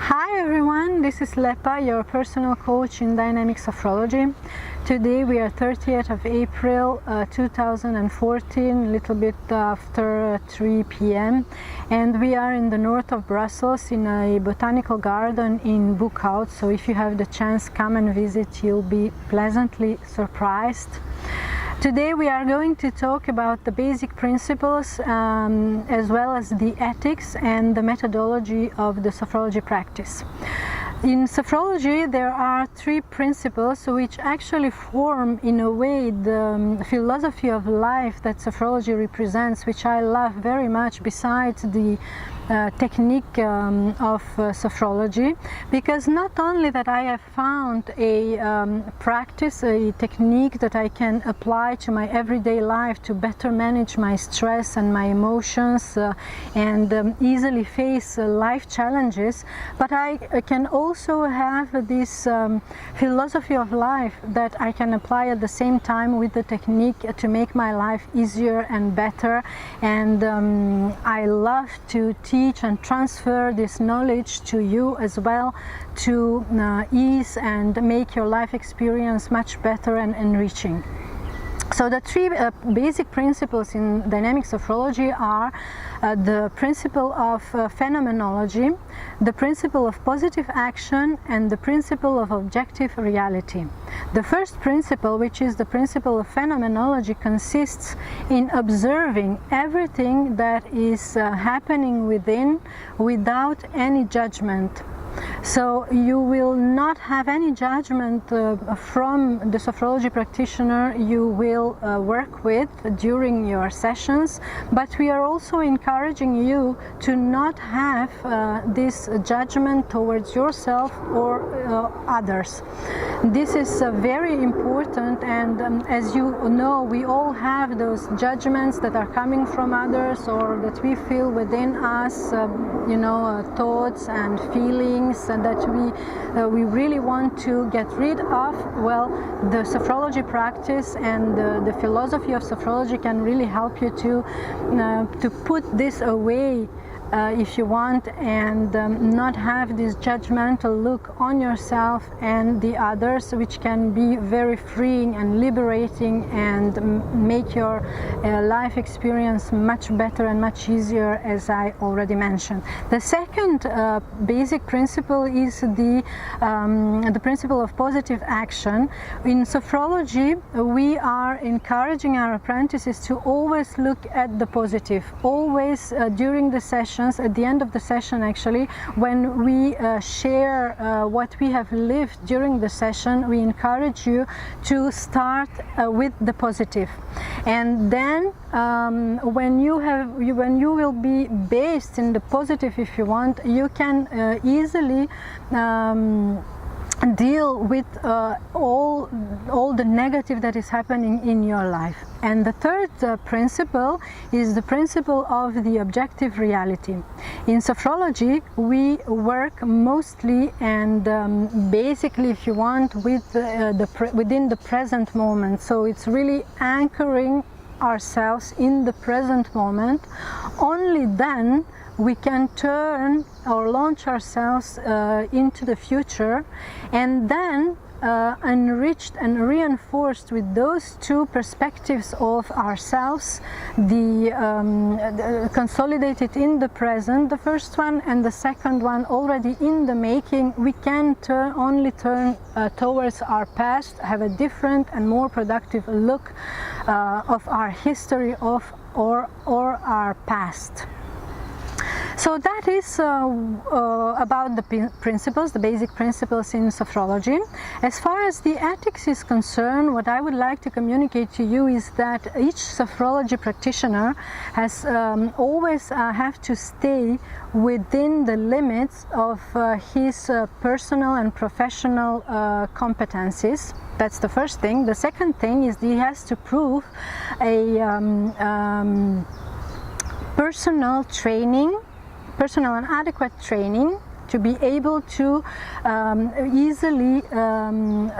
Hi everyone, this is Lepa, your personal coach in Dynamic Sophrology. Today we are 30th of April 2014, a little bit after 3 p.m. and we are in the north of Brussels in a botanical garden in Boekhout. So if you have the chance, come and visit, you'll be pleasantly surprised. Today we are going to talk about the basic principles as well as the ethics and the methodology of the Sophrology practice. In Sophrology there are three principles which actually form in a way the philosophy of life that Sophrology represents, which I love very much besides the technique of Sophrology, because not only that I have found a practice, a technique that I can apply to my everyday life to better manage my stress and my emotions and easily face life challenges, but I can also have this philosophy of life that I can apply at the same time with the technique to make my life easier and better. And I love to teach and transfer this knowledge to you as well, to ease and make your life experience much better and enriching. So the three basic principles in Dynamic Sophrology are the principle of phenomenology, the principle of positive action, and the principle of objective reality. The first principle, which is the principle of phenomenology, consists in observing everything that is happening within without any judgment. So you will not have any judgment from the Sophrology practitioner you will work with during your sessions, but we are also encouraging you to not have this judgment towards yourself or others. This is very important, and as you know, we all have those judgments that are coming from others or that we feel within us, thoughts and feelings and that we really want to get rid of. Well, the Sophrology practice and the philosophy of Sophrology can really help you to put this away if you want, and not have this judgmental look on yourself and the others, which can be very freeing and liberating and make your life experience much better and much easier, as I already mentioned. The second basic principle is the principle of positive action. In Sophrology, we are encouraging our apprentices to always look at the positive, always during the session. At the end of the session, actually, when we share what we have lived during the session, we encourage you to start with the positive, and then when you will be based in the positive, if you want, you can easily deal with all the negative that is happening in your life. And the third principle is the principle of the objective reality. In Sophrology, we work mostly and basically, if you want, with within the present moment. So it's really anchoring ourselves in the present moment. Only then we can turn or launch ourselves into the future, and then enriched and reinforced with those two perspectives of ourselves, the consolidated in the present, the first one, and the second one already in the making, we can only turn towards our past, have a different and more productive look of our history or our past. So that is about the principles, the basic principles in Sophrology. As far as the ethics is concerned, what I would like to communicate to you is that each Sophrology practitioner has always have to stay within the limits of his personal and professional competencies. That's the first thing. The second thing is he has to prove a personal and adequate training to be able to easily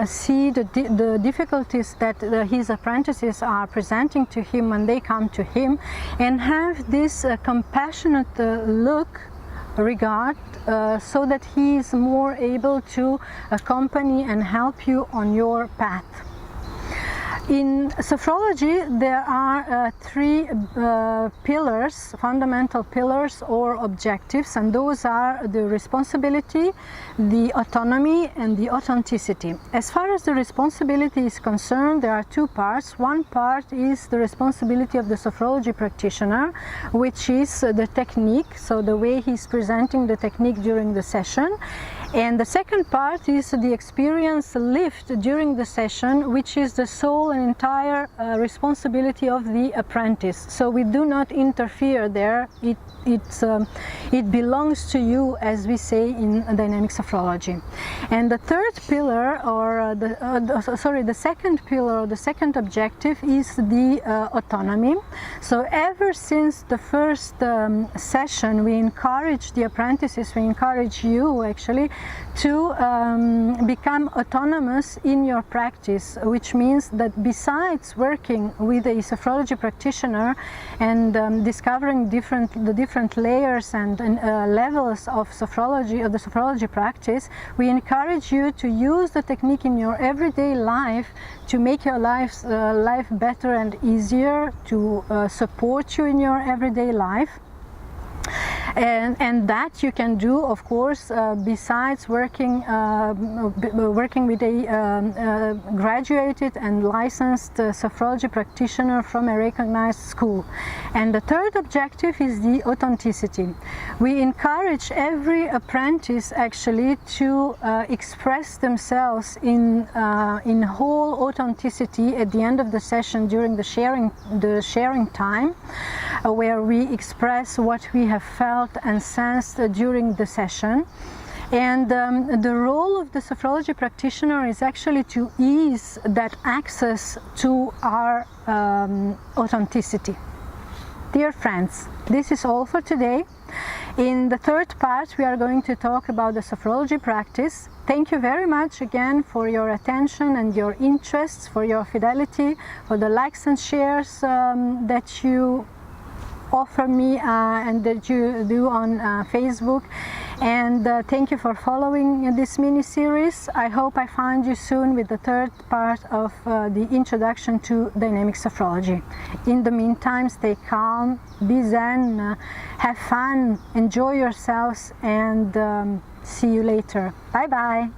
see the difficulties that his apprentices are presenting to him when they come to him, and have this compassionate look regard, so that he is more able to accompany and help you on your path. In sophrology, there are three pillars, fundamental pillars or objectives, and those are the responsibility, the autonomy, and the authenticity. As far as the responsibility is concerned, there are two parts. One part is the responsibility of the sophrology practitioner, which is the technique, so the way he's presenting the technique during the session. And the second part is the experience lived during the session, which is the sole and entire responsibility of the apprentice. So we do not interfere there. It belongs to you, as we say in dynamic sophrology. And the third pillar, or the second pillar, or the second objective, is the autonomy. So ever since the first session, we encourage the apprentices, we encourage you actually, to become autonomous in your practice, which means that besides working with a sophrology practitioner and discovering the different layers and levels of sophrology, of the sophrology practice, we encourage you to use the technique in your everyday life to make your life better and easier, to support you in your everyday life. And that you can do, of course, besides working with a graduated and licensed sophrology practitioner from a recognized school. And the third objective is the authenticity. We encourage every apprentice actually to express themselves in whole authenticity at the end of the session during the sharing time, where we express what we have felt and sensed during the session. And the role of the sophrology practitioner is actually to ease that access to our authenticity. Dear friends, this is all for today. In the third part, we are going to talk about the sophrology practice. Thank you very much again for your attention and your interests, for your fidelity, for the likes and shares that you offer me and that you do on Facebook. And thank you for following this mini-series. I hope I find you soon with the third part of the introduction to dynamic sophrology. In the meantime, stay calm, be zen, have fun, enjoy yourselves, and see you later. Bye bye.